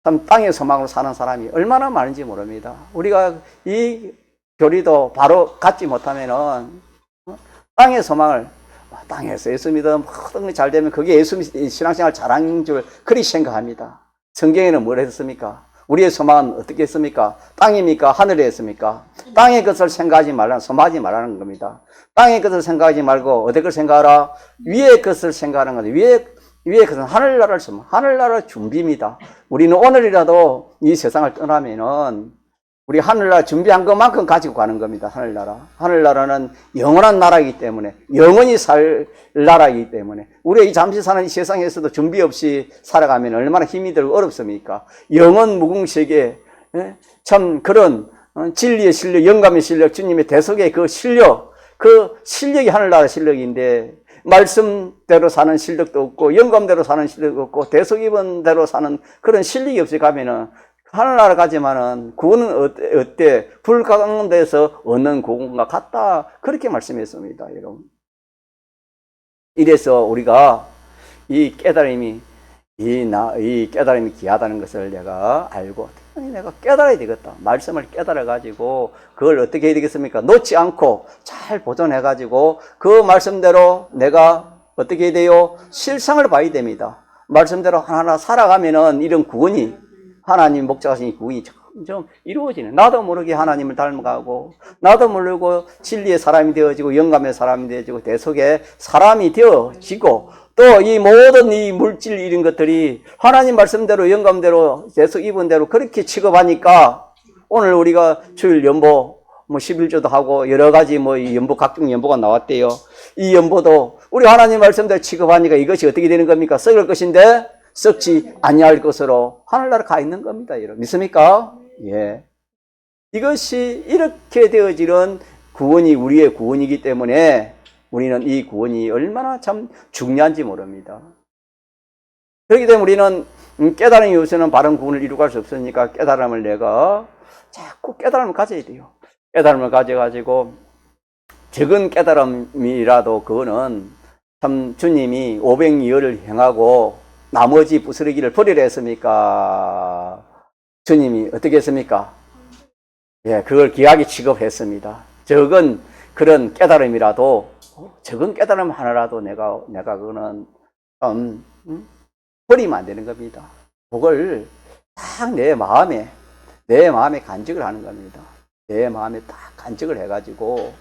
참 땅의 소망으로 사는 사람이 얼마나 많은지 모릅니다. 우리가 이 교리도 바로 갖지 못하면은 땅의 소망을 땅에서 예수 믿어 모든 게 잘 되면 그게 예수 신앙생활 잘한 줄 그리 생각합니다. 성경에는 뭘 했습니까? 우리의 소망은 어떻게 했습니까? 땅입니까? 하늘에 했습니까? 땅의 것을 생각하지 말라는, 소망하지 말라는 겁니다. 땅의 것을 생각하지 말고 어디 걸 생각하라? 위의 것을 생각하는 건데 위의 것은 하늘나라를 소망, 하늘나라 준비입니다. 우리는 오늘이라도 이 세상을 떠나면은 우리 하늘나라 준비한 것만큼 가지고 가는 겁니다. 하늘나라. 하늘나라는 영원한 나라이기 때문에, 영원히 살 나라이기 때문에, 우리가 이 잠시 사는 이 세상에서도 준비 없이 살아가면 얼마나 힘이 들고 어렵습니까? 영원 무궁세계, 참 그런 진리의 실력, 영감의 실력, 주님의 대속의 그 실력이 하늘나라 실력인데, 말씀대로 사는 실력도 없고, 영감대로 사는 실력도 없고, 대속 입은 대로 사는 그런 실력이 없이 가면은, 하늘나라 가지만은 구원은 어때? 불 가운데서 얻는 구원과 같다. 그렇게 말씀했습니다, 여러분. 이래서 우리가 이 깨달음이 귀하다는 것을 내가 알고, 내가 깨달아야 되겠다. 말씀을 깨달아가지고, 그걸 어떻게 해야 되겠습니까? 놓지 않고 잘 보존해가지고, 그 말씀대로 내가 어떻게 해야 돼요? 실상을 봐야 됩니다. 말씀대로 하나하나 살아가면은 이런 구원이, 하나님 목적하신 구원이 점점 이루어지는, 나도 모르게 하나님을 닮아가고, 나도 모르고 진리의 사람이 되어지고, 영감의 사람이 되어지고, 대속의 사람이 되어지고, 또 이 모든 이 물질 이런 것들이 하나님 말씀대로 영감대로 대속 입은 대로 그렇게 취급하니까, 오늘 우리가 주일 연보 11조도 하고 여러 가지 연보, 각종 연보가 나왔대요. 이 연보도 우리 하나님 말씀대로 취급하니까 이것이 어떻게 되는 겁니까? 썩을 것인데 썩지 아니할 것으로 하늘나라 가 있는 겁니다. 여러분 믿습니까? 예. 이것이 이렇게 되어지는 구원이 우리의 구원이기 때문에 우리는 이 구원이 얼마나 참 중요한지 모릅니다. 그렇기 때문에 우리는 깨달음이 없이는 바른 구원을 이루갈 수 없으니까 깨달음을 내가 자꾸 깨달음을 가져야 돼요. 깨달음을 가져가지고 적은 깨달음이라도 그거는 참 주님이 500리얼을 행하고 나머지 부스러기를 버리라 했습니까? 주님이 어떻게 했습니까? 예, 그걸 귀하게 취급했습니다. 적은 그런 깨달음이라도, 적은 깨달음 하나라도 내가 그거는 버리면 안 되는 겁니다. 그걸 딱 내 마음에 간직을 하는 겁니다. 내 마음에 딱 간직을 해가지고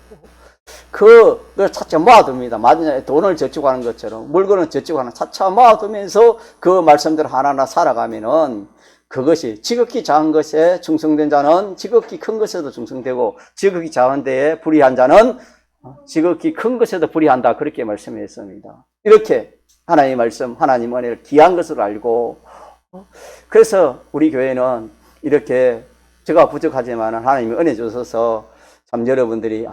그걸 차차 모아둡니다. 돈을 저축하는 것처럼 물건을 저축하는 차차 모아두면서 그 말씀대로 하나하나 살아가면은 그것이 지극히 작은 것에 충성된 자는 지극히 큰 것에도 충성되고 지극히 작은 데에 불의한 자는 지극히 큰 것에도 불의한다. 그렇게 말씀했습니다. 이렇게 하나님의 말씀, 하나님 은혜를 귀한 것으로 알고, 그래서 우리 교회는 이렇게 제가 부족하지만 하나님이 은혜 주셔서 참 여러분들이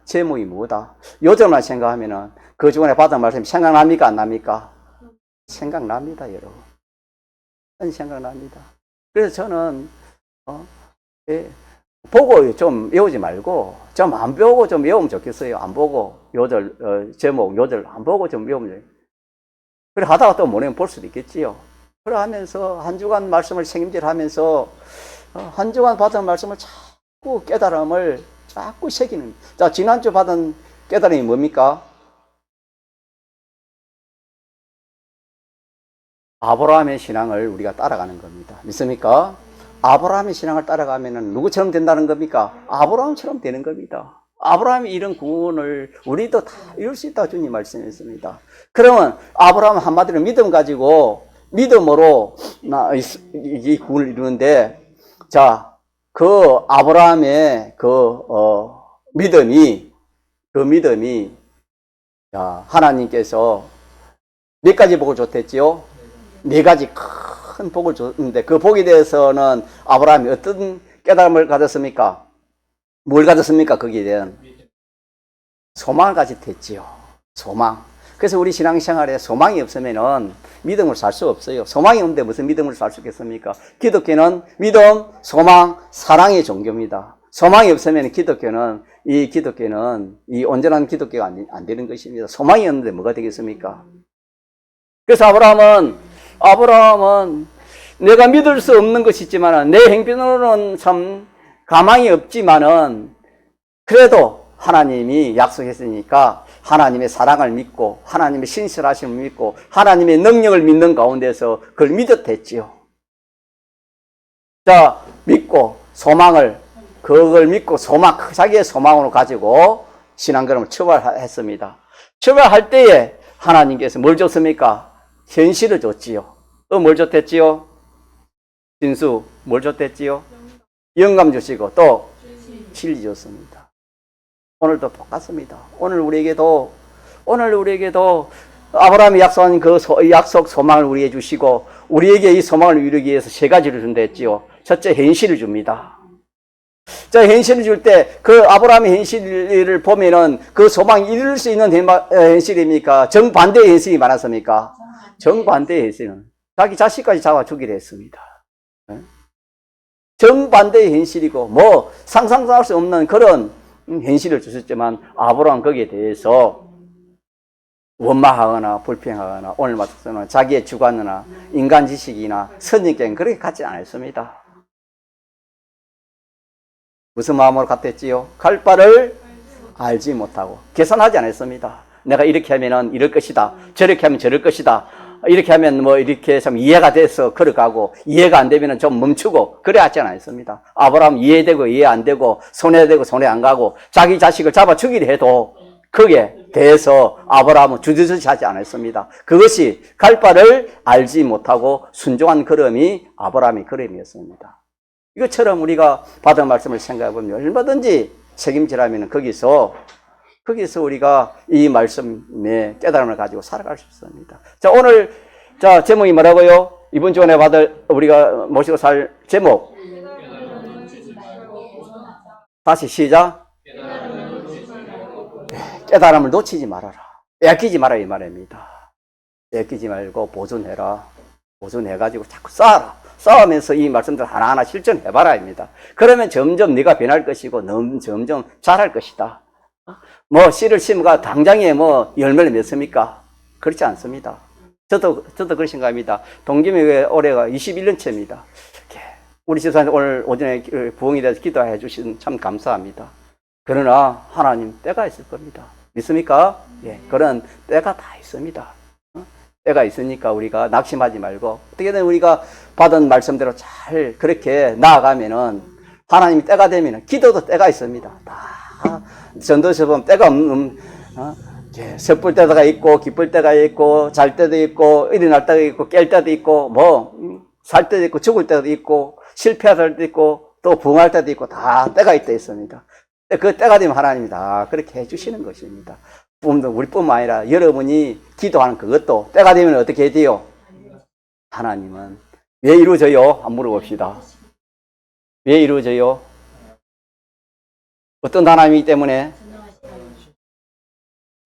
제목이 뭐다 요즘만 생각하면은 그 주간에 받은 말씀이 생각납니까? 안 납니까? 생각납니다, 여러분. 생각납니다. 그래서 저는 보고 좀 외우지 말고 좀 안 배우고 좀 외우면 좋겠어요. 안 보고 요절 제목 요절 안 보고 좀 외우면 그래 하다가 또 모르면 볼 수도 있겠지요. 그래 하면서 한 주간 말씀을 책임질하면서 한 주간 받은 말씀을 자꾸 깨달음을 자꾸 새기는. 자, 지난주 받은 깨달음이 뭡니까? 아브라함의 신앙을 우리가 따라가는 겁니다. 믿습니까? 아브라함의 신앙을 따라가면은 누구처럼 된다는 겁니까? 아브라함처럼 되는 겁니다. 아브라함이 이런 구원을 우리도 다 이룰 수 있다고 주님 말씀했습니다. 그러면 아브라함 한마디로 믿음 가지고 믿음으로 이 구원을 이루는데, 자, 그 아브라함의 믿음이 자, 하나님께서 몇 가지 복을 줬댔지요? 네 가지 큰 복을 줬는데 그 복에 대해서는 아브라함이 어떤 깨달음을 가졌습니까? 뭘 가졌습니까? 거기에 대한 소망을 가졌댔지요. 소망. 그래서 우리 신앙생활에 소망이 없으면은 믿음을 살 수 없어요. 소망이 없는데 무슨 믿음을 살 수 있겠습니까? 기독교는 믿음, 소망, 사랑의 종교입니다. 소망이 없으면 기독교는 이 온전한 기독교가 안 되는 것입니다. 소망이 없는데 뭐가 되겠습니까? 그래서 아브라함은 내가 믿을 수 없는 것이 있지만 내 행편으로는 참 가망이 없지만은 그래도 하나님이 약속했으니까 하나님의 사랑을 믿고 하나님의 신실하심을 믿고 하나님의 능력을 믿는 가운데서 그걸 믿었댔지요. 자, 믿고 그걸 믿고 자기의 소망으로 가지고 신앙걸음을 출발했습니다. 출발할 때에 하나님께서 뭘 줬습니까? 현실을 줬지요. 또 뭘 줬댔지요? 진수, 뭘 줬댔지요? 영감 주시고 또 진리 줬습니다. 오늘도 똑같습니다. 오늘 우리에게도 아브라함이 약속한 그 약속 소망을 우리에게 주시고 우리에게 이 소망을 이루기 위해서 세 가지를 준다 했지요. 첫째, 현실을 줍니다. 자, 현실을 줄 때 그 아브라함의 현실을 보면은 그 소망이 이룰 수 있는 현실입니까? 정반대의 현실이 많았습니까? 정반대의 현실은 자기 자식까지 잡아 죽이려 했습니다. 정반대의 현실이고 뭐 상상할 수 없는 그런 현실을 주셨지만 아브라함은 거기에 대해서 원망하거나 불평하거나 오늘 말씀처럼 자기의 주관이나 인간 지식이나 선입견 그렇게 갖지 않았습니다. 무슨 마음으로 갔댔지요? 갈 바를 알지 못하고 계산하지 않았습니다. 내가 이렇게 하면은 이럴 것이다. 저렇게 하면 저럴 것이다. 이렇게 하면 뭐 이렇게 좀 이해가 돼서 걸어가고 이해가 안 되면 좀 멈추고 그래 하지 않았습니다. 아브라함 이해되고 이해 안 되고 손해되고 손해 안 가고 자기 자식을 잡아 죽이려 해도 거기에 대해서 아브라함은 주저주저 하지 않았습니다. 그것이 갈 바를 알지 못하고 순종한 걸음이 아브라함의 걸음이었습니다. 이것처럼 우리가 받은 말씀을 생각해 보면 얼마든지 책임지라면 거기서 우리가 이 말씀의 깨달음을 가지고 살아갈 수 있습니다. 자, 오늘 제목이 뭐라고요? 이번 주에 우리가 모시고 살 제목. 다시 시작. 깨달음을 놓치지 말아라. 뺏기지 마라 이 말입니다. 뺏기지 말고 보존해라. 보존해가지고 자꾸 쌓아라. 싸우면서 이 말씀들 하나하나 실천해봐라 입니다. 그러면 점점 네가 변할 것이고 점점 자랄 것이다. 뭐 씨를 심어가 당장에 뭐 열매를 맺습니까? 그렇지 않습니다. 저도 그런 생각입니다. 동기묘회 올해가 21년째입니다. 우리 집사님 오늘 오전에 부흥에 대해서 기도해 주신 참 감사합니다. 그러나 하나님 때가 있을 겁니다. 믿습니까? 예, 그런 때가 다 있습니다. 때가 있으니까 우리가 낙심하지 말고 어떻게든 우리가 받은 말씀대로 잘 그렇게 나아가면은 하나님이 때가 되면은 기도도 때가 있습니다. 다 전도서 보면 때가 없는 섣불 때가 있고 기쁠 때가 있고 잘 때도 있고 일어날 때도 있고 깰 때도 있고 뭐 살 때도 있고 죽을 때도 있고 실패할 때도 있고 또 부흥할 때도 있고 다 때가 있습니다. 그 때가 되면 하나님이 다 그렇게 해주시는 것입니다. 우리뿐만 아니라 여러분이 기도하는 그것도 때가 되면 어떻게 해야 돼요? 하나님은 왜 이루어져요? 한번 물어봅시다. 왜 이루어져요? 어떤 하나님이기 때문에?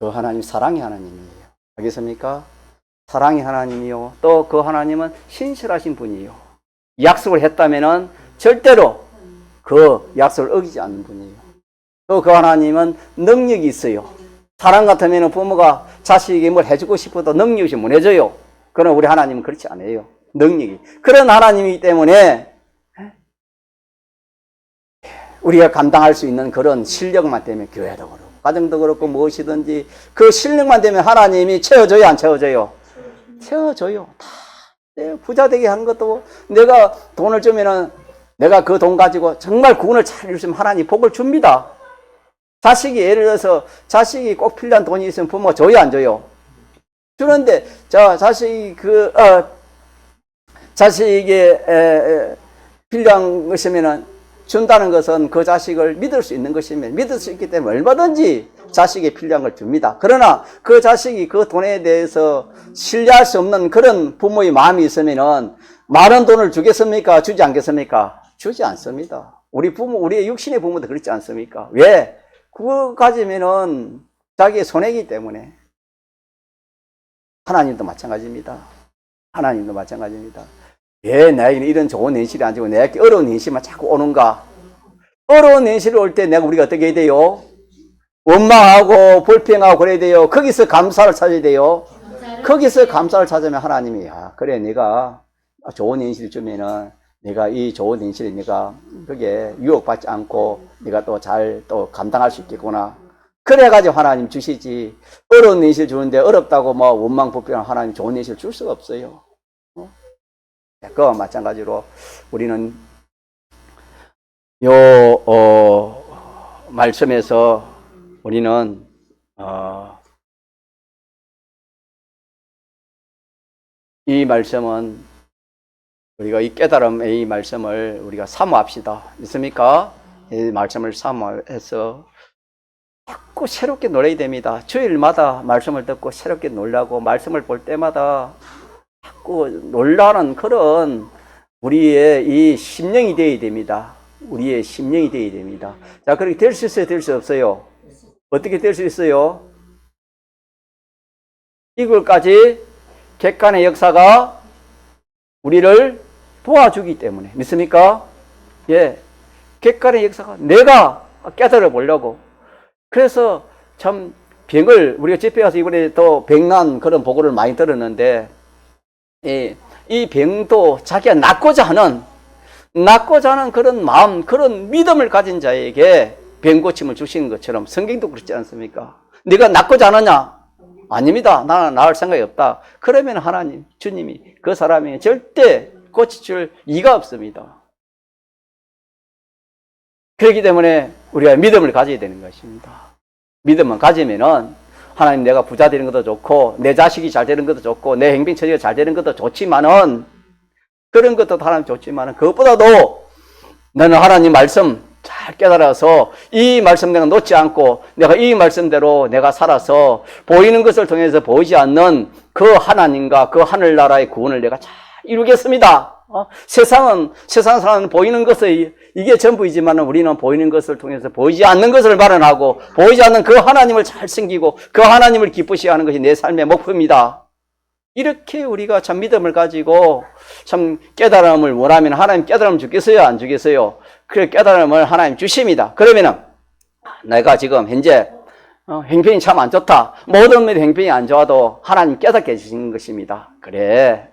그 하나님 사랑의 하나님이에요. 알겠습니까? 사랑의 하나님이요. 또 그 하나님은 신실하신 분이에요. 약속을 했다면은 절대로 그 약속을 어기지 않는 분이에요. 또 그 하나님은 능력이 있어요. 사람 같으면 부모가 자식에게 뭘 해주고 싶어도 능력이 없이 못 해줘요. 그러나 우리 하나님은 그렇지 않아요. 능력이. 그런 하나님이기 때문에 우리가 감당할 수 있는 그런 실력만 되면 교회도 그렇고 가정도 그렇고 무엇이든지 그 실력만 되면 하나님이 채워줘요, 안 채워줘요? 채워줘요. 다 부자 되게 하는 것도 내가 돈을 주면은 내가 그 돈 가지고 정말 구원을 잘 이루시면 하나님 복을 줍니다. 자식이 예를 들어서 자식이 꼭 필요한 돈이 있으면 부모가 줘요, 안 줘요? 주는데 자식이 자식에게 필요한 것이면은 준다는 것은 그 자식을 믿을 수 있는 것이면 믿을 수 있기 때문에 얼마든지 자식이 필요한 걸 줍니다. 그러나 그 자식이 그 돈에 대해서 신뢰할 수 없는 그런 부모의 마음이 있으면은 많은 돈을 주겠습니까? 주지 않겠습니까? 주지 않습니다. 우리의 육신의 부모도 그렇지 않습니까? 왜? 그거 가지면은 자기의 손해이기 때문에. 하나님도 마찬가지입니다. 하나님도 마찬가지입니다. 왜 나에게 이런 좋은 현실이 안 주고 내게 어려운 현실만 자꾸 오는가? 어려운 현실이 올 때 내가 우리가 어떻게 해야 돼요? 원망하고 불평하고 그래야 돼요. 거기서 감사를 찾아야 돼요. 거기서 감사를 찾으면 하나님이 그래 내가 좋은 현실을 주면은 내가 이 좋은 현실에 내가 그게 유혹받지 않고 내가 또 잘 또 감당할 수 있겠구나. 그래가지고 하나님 주시지. 어려운 현실 주는데 어렵다고 뭐 원망 불평 하나님 좋은 현실 줄 수가 없어요. 그와 마찬가지로 우리는 말씀에서 우리는 이 말씀은 우리가 이 깨달음의 이 말씀을 우리가 사모합시다. 있습니까? 이 말씀을 사모해서 자꾸 새롭게 놀아야 됩니다. 주일마다 말씀을 듣고 새롭게 놀라고 말씀을 볼 때마다 자꾸 놀라는 그런 우리의 이 심령이 되어야 됩니다. 우리의 심령이 되어야 됩니다. 자, 그렇게 될 수 있어요? 될 수 없어요? 어떻게 될 수 있어요? 이걸까지 객관의 역사가 우리를 도와주기 때문에. 믿습니까? 예. 객관의 역사가 내가 깨달아 보려고. 그래서 참 병을 우리가 집회 가서 이번에 또 병난 그런 보고를 많이 들었는데 이 병도 자기가 낫고자 하는 그런 마음, 그런 믿음을 가진 자에게 병 고침을 주시는 것처럼 성경도 그렇지 않습니까? 네가 낫고자 하느냐? 아닙니다. 나는 나을 생각이 없다. 그러면 하나님, 주님이 그 사람이 절대 고쳐줄 이가 없습니다. 그렇기 때문에 우리가 믿음을 가져야 되는 것입니다. 믿음만 가지면은 하나님 내가 부자 되는 것도 좋고 내 자식이 잘 되는 것도 좋고 내 행빈 처지가 잘 되는 것도 좋지만은 그런 것도 하나님 좋지만은 그것보다도 나는 하나님 말씀 잘 깨달아서 이 말씀 내가 놓지 않고 내가 이 말씀대로 내가 살아서 보이는 것을 통해서 보이지 않는 그 하나님과 그 하늘나라의 구원을 내가 잘 이루겠습니다. 세상 사람은 보이는 것을 이게 전부이지만 우리는 보이는 것을 통해서 보이지 않는 것을 발언하고 보이지 않는 그 하나님을 잘 섬기고 그 하나님을 기쁘시게 하는 것이 내 삶의 목표입니다. 이렇게 우리가 참 믿음을 가지고 참 깨달음을 원하면 하나님 깨달음을 주겠어요? 안 주겠어요? 그래 깨달음을 하나님 주십니다. 그러면은 내가 지금 현재 행편이 참 안 좋다. 모든 행편이 안 좋아도 하나님 깨닫게 해주시는 것입니다. 그래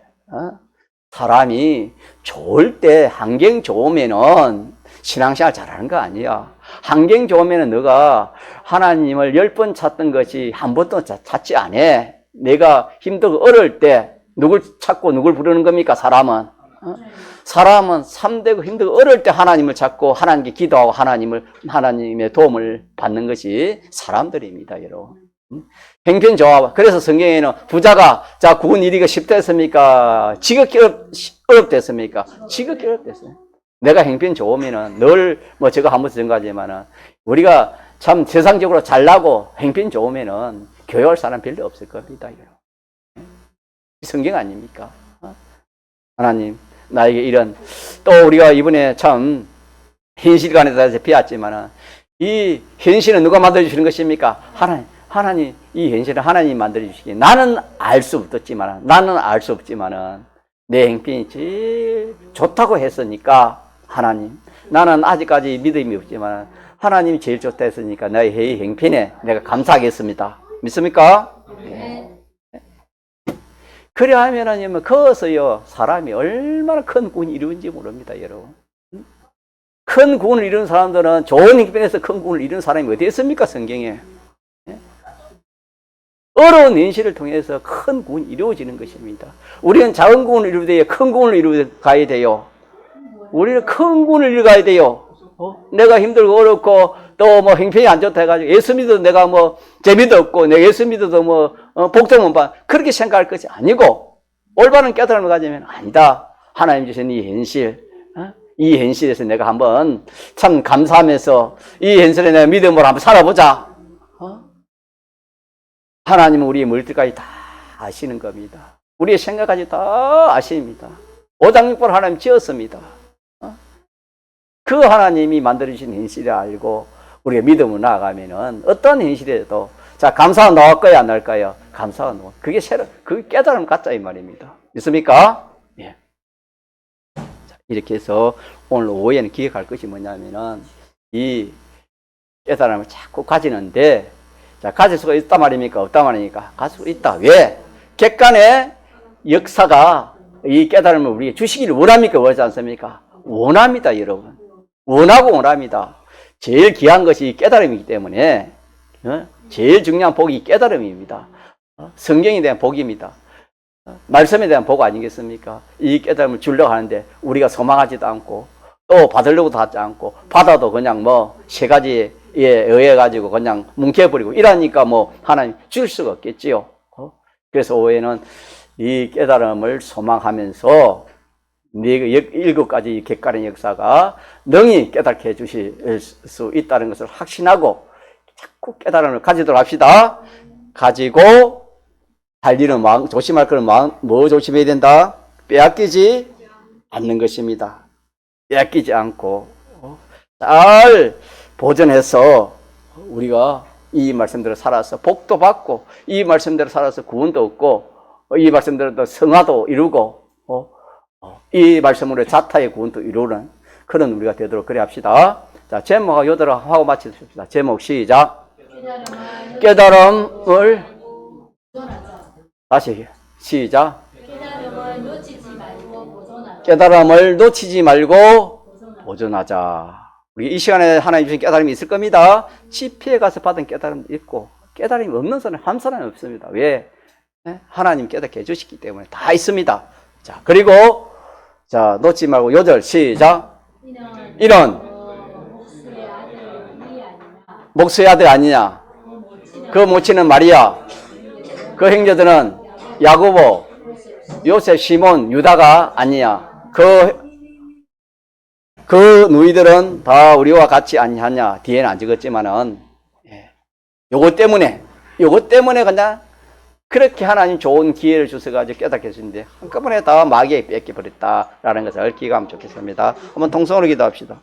사람이 좋을 때 환경 좋으면은 신앙생활 잘하는 거 아니야. 환경 좋으면은 너가 하나님을 10번 찾던 것이 한 번도 찾지 않아. 내가 힘들고 어려울 때 누굴 찾고 누굴 부르는 겁니까? 사람은 사람은 참되고 힘들고 어려울 때 하나님을 찾고 하나님께 기도하고 하나님의 도움을 받는 것이 사람들입니다, 여러분. 행편 좋아. 그래서 성경에는 부자가 자 구원 이루기가 쉽다 했습니까? 지극히 어렵다 했습니까? 지극히 어렵다 했어요. 내가 행편 좋으면은 늘 뭐 제가 한 번씩 증거하지만은 우리가 참 세상적으로 잘나고 행편 좋으면은 교회할 사람 별로 없을 겁니다. 성경 아닙니까? 하나님 나에게 이런 또 우리가 이번에 참 현실관에 대해서 배웠지만은 이 현실은 누가 만들어주시는 것입니까? 하나님 이 현실은 하나님이 만들어주시기에 나는 알 수 없지만은 내 행편이 제일 좋다고 했으니까 하나님 나는 아직까지 믿음이 없지만 하나님이 제일 좋다 했으니까 나의 행편에 내가 감사하겠습니다. 믿습니까? 네. 그래 하면은 거기서요 사람이 얼마나 큰 구원이 이루어진지 모릅니다, 여러분. 큰 구원을 이루는 사람들은 좋은 행편에서 큰 구원을 이루는 사람이 어디 있습니까, 성경에? 어려운 현실을 통해서 큰 구원이 이루어지는 것입니다. 우리는 작은 구원을 이루어야 큰 구원을 이루어가야 돼요. 우리는 큰 구원을 이루어가야 돼요. 내가 힘들고 어렵고 또 뭐 행편이 안 좋다 해가지고 예수 믿어도 내가 뭐 재미도 없고 내가 예수 믿어도 뭐 복종 못 받 그렇게 생각할 것이 아니고 올바른 깨달음을 가지면 아니다. 하나님 주신 이 현실, 이 현실에서 내가 한번 참 감사하면서 이 현실에 내가 믿음으로 한번 살아보자. 하나님은 우리의 머리까지 다 아시는 겁니다. 우리의 생각까지 다 아십니다. 오장육부를 하나님 지었습니다. 그 하나님이 만들어주신 현실을 알고 우리가 믿음으로 나아가면은 어떤 현실에도 자 감사가 나올까요 안 나올까요? 감사한 노원. 그게 그 깨달음 갖자 이 말입니다. 믿습니까? 예. 자, 이렇게 해서 오늘 오후에는 기억할 것이 뭐냐면은 이 깨달음을 자꾸 가지는데, 자, 가질 수가 있단 말입니까? 없단 말입니까? 가질 수 있다. 왜? 객관의 역사가 이 깨달음을 우리에게 주시기를 원합니까? 원하지 않습니까? 원합니다, 여러분. 원합니다. 제일 귀한 것이 깨달음이기 때문에, 제일 중요한 복이 깨달음입니다. 성경에 대한 복입니다. 말씀에 대한 복 아니겠습니까? 이 깨달음을 주려고 하는데 우리가 소망하지도 않고 또 받으려고도 하지 않고 받아도 그냥 뭐 세 가지에 의해 가지고 그냥 뭉개버리고 이러니까 뭐 하나님 줄 수가 없겠지요. 그래서 오후에는 이 깨달음을 소망하면서 7가지 객관의 역사가 능히 깨닫게 해주실 수 있다는 것을 확신하고 자꾸 깨달음을 가지도록 합시다. 가지고 달리는 마음, 조심할 그런 마음, 뭐 조심해야 된다? 빼앗기지 않는 것입니다. 빼앗기지 않고 잘 보존해서 우리가 이 말씀대로 살아서 복도 받고 이 말씀대로 살아서 구원도 얻고 이 말씀대로 성화도 이루고 이 말씀으로 자타의 구원도 이루는 그런 우리가 되도록 그래 합시다. 자, 제목하고 요대로 하고 마치십시다. 제목 시작. 깨달음을 다시 시작. 깨달음을 놓치지 말고 보존하자. 우리 이 시간에 하나님 주신 깨달음이 있을 겁니다. 집회에 가서 받은 깨달음도 있고 깨달음이 없는 사람 한 사람이 없습니다. 왜? 하나님 깨닫게 해주시기 때문에 다 있습니다. 자, 그리고 자, 놓지 말고 8절 시작. 이런 목수의 아들 아니냐? 그 모치는 마리아, 그 형제들은 야고보, 요셉, 시몬, 유다가 아니냐? 그 누이들은 다 우리와 같이 아니하냐? 뒤에는 안 적었지만은 요것 때문에 그냥 그렇게 하나님 좋은 기회를 주셔가지고 깨닫게 해주는데 한꺼번에 다 마귀에 뺏겨버렸다라는 것을 기억하면 좋겠습니다. 한번 통성으로 기도합시다.